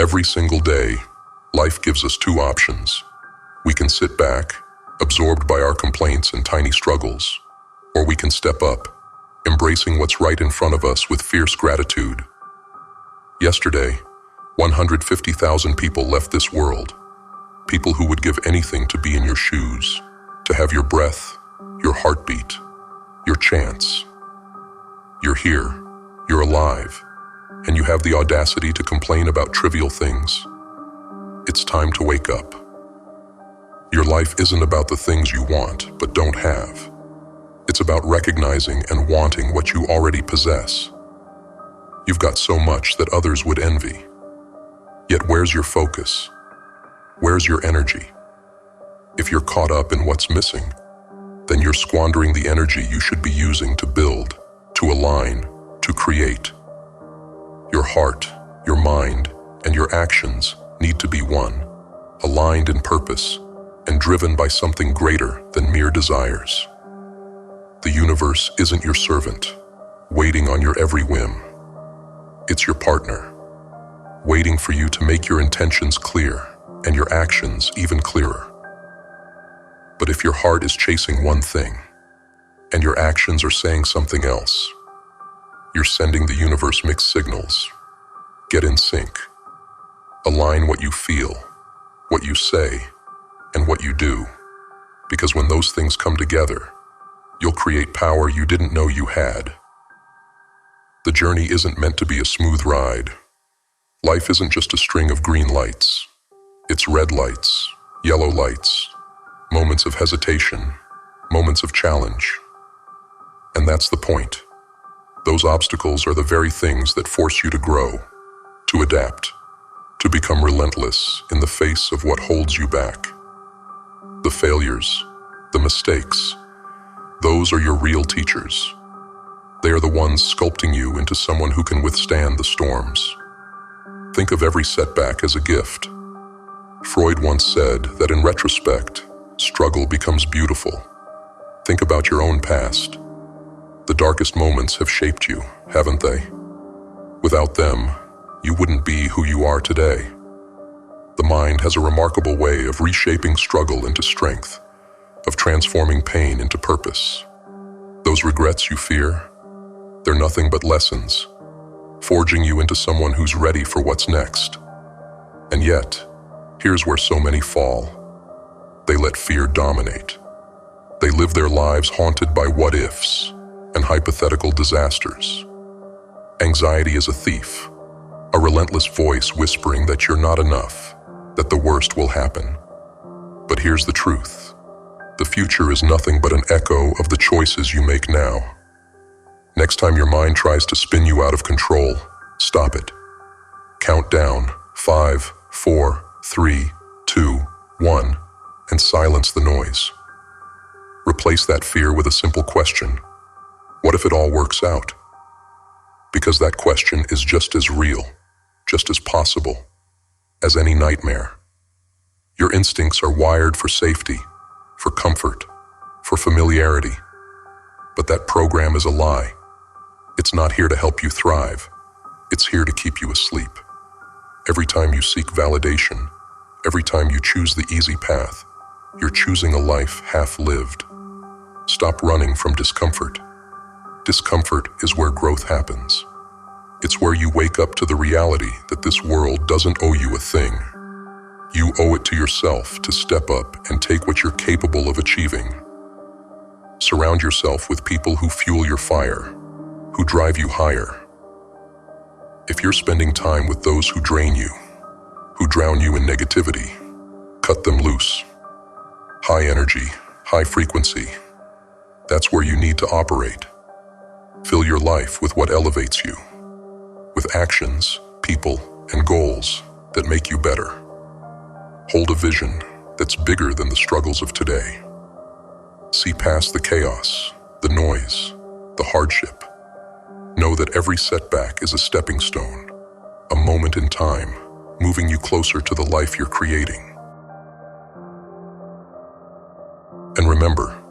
Every single day, life gives us two options. We can sit back, absorbed by our complaints and tiny struggles, or we can step up, embracing what's right in front of us with fierce gratitude. Yesterday, 150,000 people left this world. People who would give anything to be in your shoes, to have your breath, your heartbeat, your chance. You're here, you're alive, and you have the audacity to complain about trivial things. It's time to wake up. Your life isn't about the things you want but don't have. It's about recognizing and wanting what you already possess. You've got so much that others would envy. Yet where's your focus? Where's your energy? If you're caught up in what's missing, then you're squandering the energy you should be using to build, to align, to create. Your heart, your mind, and your actions need to be one, aligned in purpose, and driven by something greater than mere desires. The universe isn't your servant, waiting on your every whim. It's your partner, waiting for you to make your intentions clear and your actions even clearer. But if your heart is chasing one thing, and your actions are saying something else, you're sending the universe mixed signals. Get in sync. Align what you feel, what you say, and what you do. Because when those things come together, you'll create power you didn't know you had. The journey isn't meant to be a smooth ride. Life isn't just a string of green lights. It's red lights, yellow lights, moments of hesitation, moments of challenge. And that's the point. Those obstacles are the very things that force you to grow, to adapt, to become relentless in the face of what holds you back. The failures, the mistakes, those are your real teachers. They are the ones sculpting you into someone who can withstand the storms. Think of every setback as a gift. Freud once said that in retrospect, struggle becomes beautiful. Think about your own past. The darkest moments have shaped you, haven't they? Without them, you wouldn't be who you are today. The mind has a remarkable way of reshaping struggle into strength, of transforming pain into purpose. Those regrets you fear, they're nothing but lessons, forging you into someone who's ready for what's next. And yet, here's where so many fall. They let fear dominate. They live their lives haunted by what-ifs and hypothetical disasters. Anxiety is a thief, a relentless voice whispering that you're not enough, that the worst will happen. But here's the truth. The future is nothing but an echo of the choices you make now. Next time your mind tries to spin you out of control, stop it. Count down 5, 4, 3, 2, 1, and silence the noise. Replace that fear with a simple question. What if it all works out? Because that question is just as real, just as possible, as any nightmare. Your instincts are wired for safety, for comfort, for familiarity. But that program is a lie. It's not here to help you thrive. It's here to keep you asleep. Every time you seek validation, every time you choose the easy path, you're choosing a life half-lived. Stop running from discomfort. Discomfort is where growth happens. It's where you wake up to the reality that this world doesn't owe you a thing. You owe it to yourself to step up and take what you're capable of achieving. Surround yourself with people who fuel your fire, who drive you higher. If you're spending time with those who drain you, who drown you in negativity, cut them loose. High energy, high frequency. That's where you need to operate. Fill your life with what elevates you, with actions, people, and goals that make you better. Hold a vision that's bigger than the struggles of today. See past the chaos, the noise, the hardship. Know that every setback is a stepping stone, a moment in time, moving you closer to the life you're creating. And remember,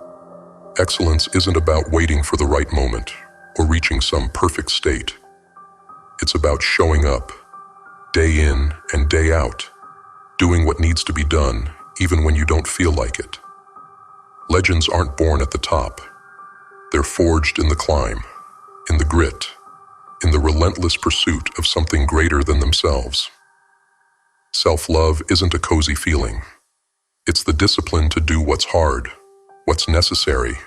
excellence isn't about waiting for the right moment or reaching some perfect state. It's about showing up, day in and day out, doing what needs to be done even when you don't feel like it. Legends aren't born at the top. They're forged in the climb, in the grit, in the relentless pursuit of something greater than themselves. Self-love isn't a cozy feeling. It's the discipline to do what's hard, what's necessary,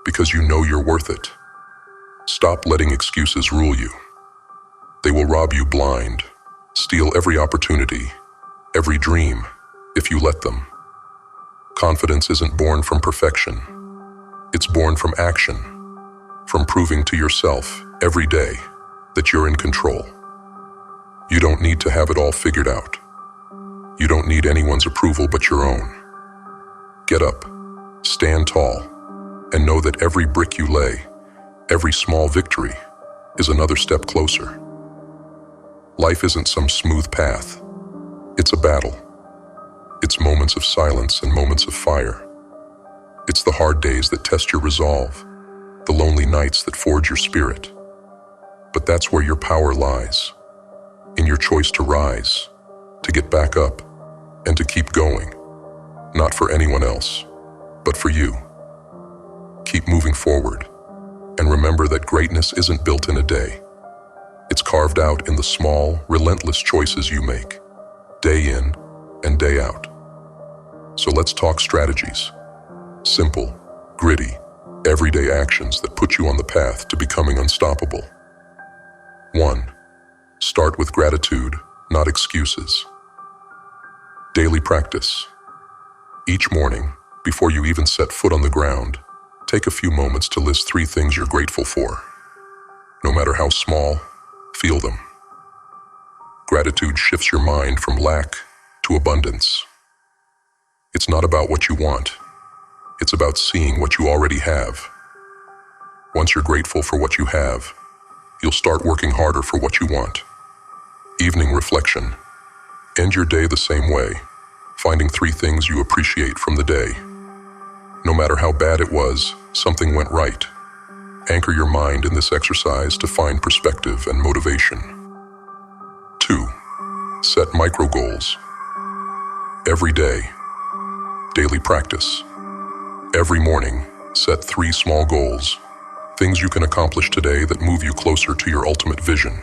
because you know you're worth it. Stop letting excuses rule you. They will rob you blind, steal every opportunity, every dream, if you let them. Confidence isn't born from perfection. It's born from action, from proving to yourself every day that you're in control. You don't need to have it all figured out. You don't need anyone's approval but your own. Get up, stand tall, and know that every brick you lay, every small victory, is another step closer. Life isn't some smooth path. It's a battle. It's moments of silence and moments of fire. It's the hard days that test your resolve, the lonely nights that forge your spirit. But that's where your power lies, in your choice to rise, to get back up, and to keep going, not for anyone else, but for you. Keep moving forward, and remember that greatness isn't built in a day. It's carved out in the small, relentless choices you make, day in and day out. So let's talk strategies. Simple, gritty, everyday actions that put you on the path to becoming unstoppable. 1. Start with gratitude, not excuses. Daily practice. Each morning, before you even set foot on the ground, take a few moments to list 3 things you're grateful for. No matter how small, feel them. Gratitude shifts your mind from lack to abundance. It's not about what you want. It's about seeing what you already have. Once you're grateful for what you have, you'll start working harder for what you want. Evening reflection. End your day the same way, finding 3 things you appreciate from the day. No matter how bad it was, something went right. Anchor your mind in this exercise to find perspective and motivation. 2. Set micro goals. Every day. Daily practice. Every morning, set 3 small goals, things you can accomplish today that move you closer to your ultimate vision.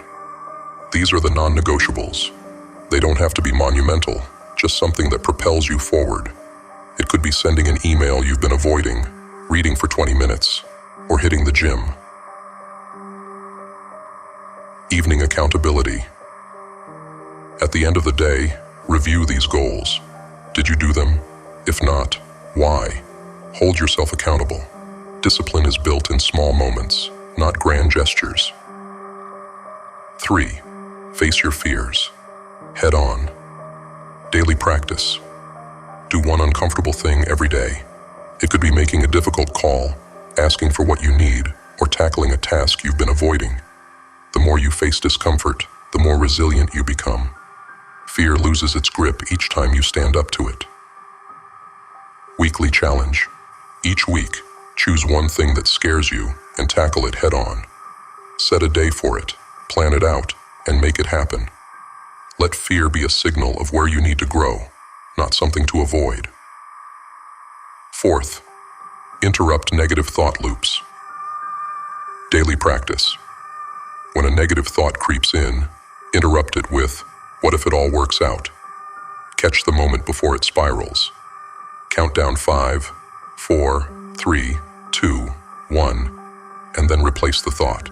These are the non-negotiables. They don't have to be monumental, just something that propels you forward. It could be sending an email you've been avoiding, reading for 20 minutes, or hitting the gym. Evening accountability. At the end of the day, review these goals. Did you do them? If not, why? Hold yourself accountable. Discipline is built in small moments, not grand gestures. 3. Face your fears. Head on. Daily practice. Do one uncomfortable thing every day. It could be making a difficult call, asking for what you need, or tackling a task you've been avoiding. The more you face discomfort, the more resilient you become. Fear loses its grip each time you stand up to it. Weekly challenge. Each week, choose one thing that scares you and tackle it head on. Set a day for it, plan it out, and make it happen. Let fear be a signal of where you need to grow, not something to avoid. 4th, interrupt negative thought loops. Daily practice. When a negative thought creeps in, interrupt it with, "What if it all works out?" Catch the moment before it spirals. Count down 5, 4, 3, 2, 1, and then replace the thought.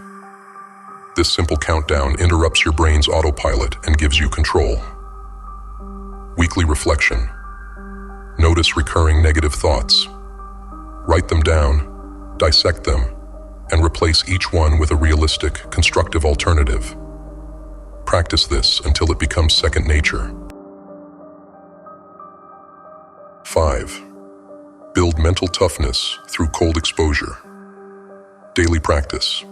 This simple countdown interrupts your brain's autopilot and gives you control. Weekly reflection. Notice recurring negative thoughts. Write them down, dissect them, and replace each one with a realistic, constructive alternative. Practice this until it becomes second nature. 5. Build mental toughness through cold exposure. Daily practice.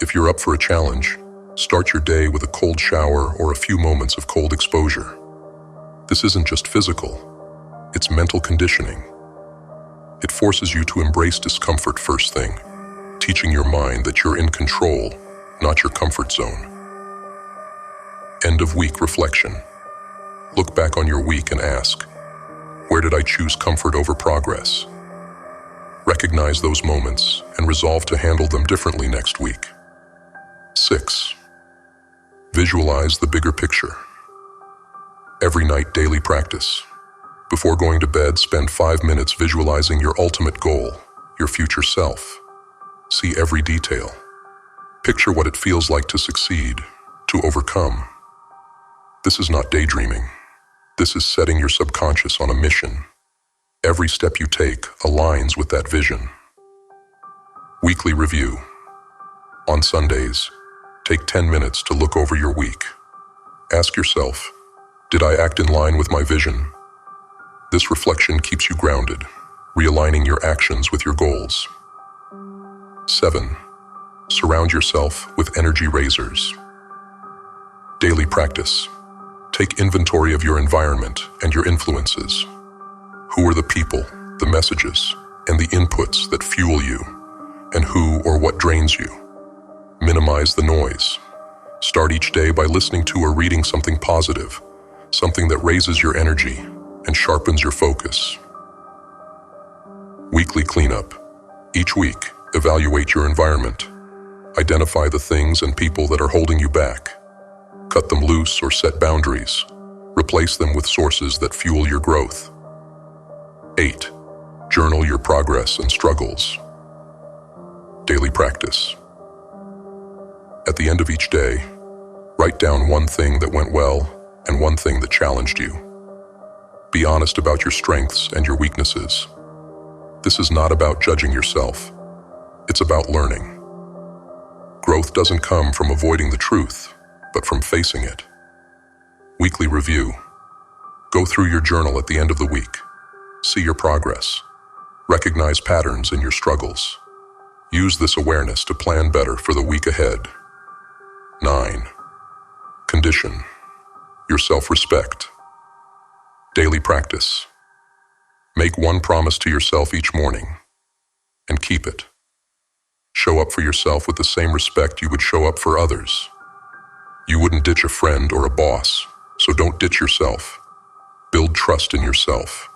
If you're up for a challenge, start your day with a cold shower or a few moments of cold exposure. This isn't just physical, it's mental conditioning. It forces you to embrace discomfort first thing, teaching your mind that you're in control, not your comfort zone. End of week reflection. Look back on your week and ask, where did I choose comfort over progress? Recognize those moments and resolve to handle them differently next week. 6. Visualize the bigger picture. Every night, daily practice. Before going to bed, spend 5 minutes visualizing your ultimate goal, your future self. See every detail. Picture what it feels like to succeed, to overcome. This is not daydreaming. This is setting your subconscious on a mission. Every step you take aligns with that vision. Weekly review. On Sundays, take 10 minutes to look over your week. Ask yourself, did I act in line with my vision? This reflection keeps you grounded, realigning your actions with your goals. 7. Surround yourself with energy raisers. Daily practice. Take inventory of your environment and your influences. Who are the people, the messages, and the inputs that fuel you, and who or what drains you? Minimize the noise. Start each day by listening to or reading something positive, something that raises your energy and sharpens your focus. Weekly cleanup. Each week, evaluate your environment. Identify the things and people that are holding you back. Cut them loose or set boundaries. Replace them with sources that fuel your growth. 8. Journal your progress and struggles. Daily practice. At the end of each day, write down one thing that went well and one thing that challenged you. Be honest about your strengths and your weaknesses. This is not about judging yourself. It's about learning. Growth doesn't come from avoiding the truth, but from facing it. Weekly review. Go through your journal at the end of the week. See your progress. Recognize patterns in your struggles. Use this awareness to plan better for the week ahead. 9. Condition your self-respect. Daily practice. Make one promise to yourself each morning and keep it. Show up for yourself with the same respect you would show up for others. You wouldn't ditch a friend or a boss, so don't ditch yourself. Build trust in yourself,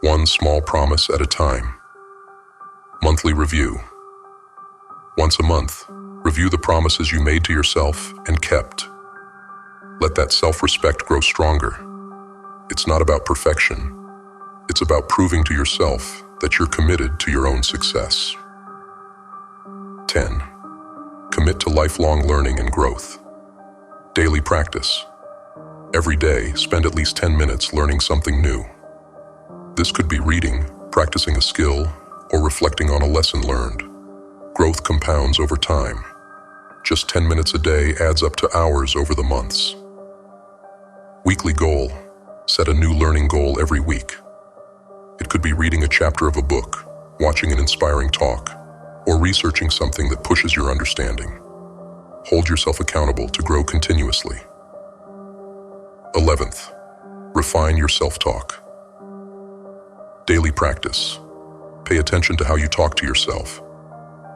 one small promise at a time. Monthly review. Once a month, review the promises you made to yourself and kept. Let that self-respect grow stronger. It's not about perfection. It's about proving to yourself that you're committed to your own success. 10. Commit to lifelong learning and growth. Daily practice. Every day, spend at least 10 minutes learning something new. This could be reading, practicing a skill, or reflecting on a lesson learned. Growth compounds over time. Just 10 minutes a day adds up to hours over the months. Weekly goal. Set a new learning goal every week. It could be reading a chapter of a book, watching an inspiring talk, or researching something that pushes your understanding. Hold yourself accountable to grow continuously. 11th, refine your self-talk. Daily practice. Pay attention to how you talk to yourself.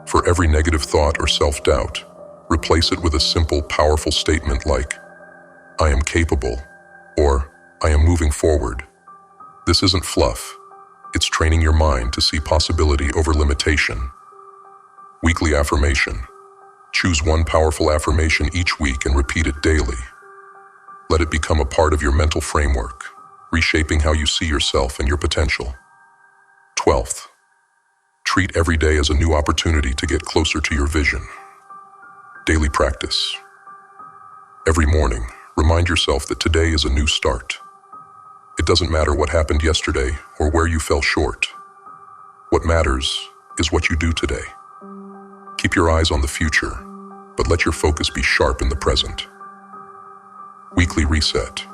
For every negative thought or self-doubt, replace it with a simple, powerful statement like, I am capable, or I am moving forward. This isn't fluff. It's training your mind to see possibility over limitation. Weekly affirmation. Choose one powerful affirmation each week and repeat it daily. Let it become a part of your mental framework, reshaping how you see yourself and your potential. 12th, treat every day as a new opportunity to get closer to your vision. Daily practice. Every morning, remind yourself that today is a new start. It doesn't matter what happened yesterday or where you fell short. What matters is what you do today. Keep your eyes on the future, but let your focus be sharp in the present. Weekly reset.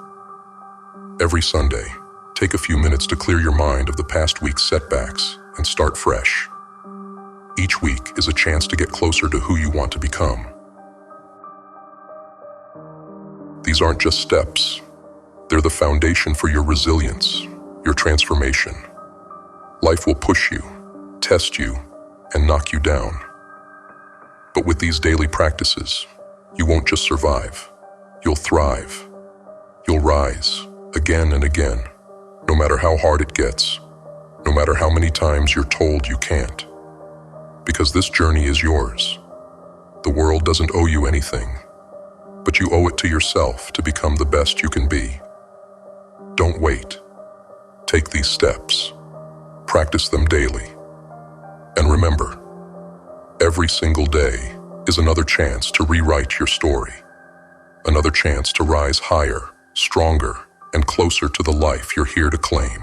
Every Sunday, take a few minutes to clear your mind of the past week's setbacks and start fresh. Each week is a chance to get closer to who you want to become. These aren't just steps. They're the foundation for your resilience, your transformation. Life will push you, test you, and knock you down. But with these daily practices, you won't just survive. You'll thrive. You'll rise, again and again, no matter how hard it gets, no matter how many times you're told you can't. Because this journey is yours. The world doesn't owe you anything, but you owe it to yourself to become the best you can be. Don't wait. Take these steps. Practice them daily. And remember, every single day is another chance to rewrite your story. Another chance to rise higher, stronger, and closer to the life you're here to claim.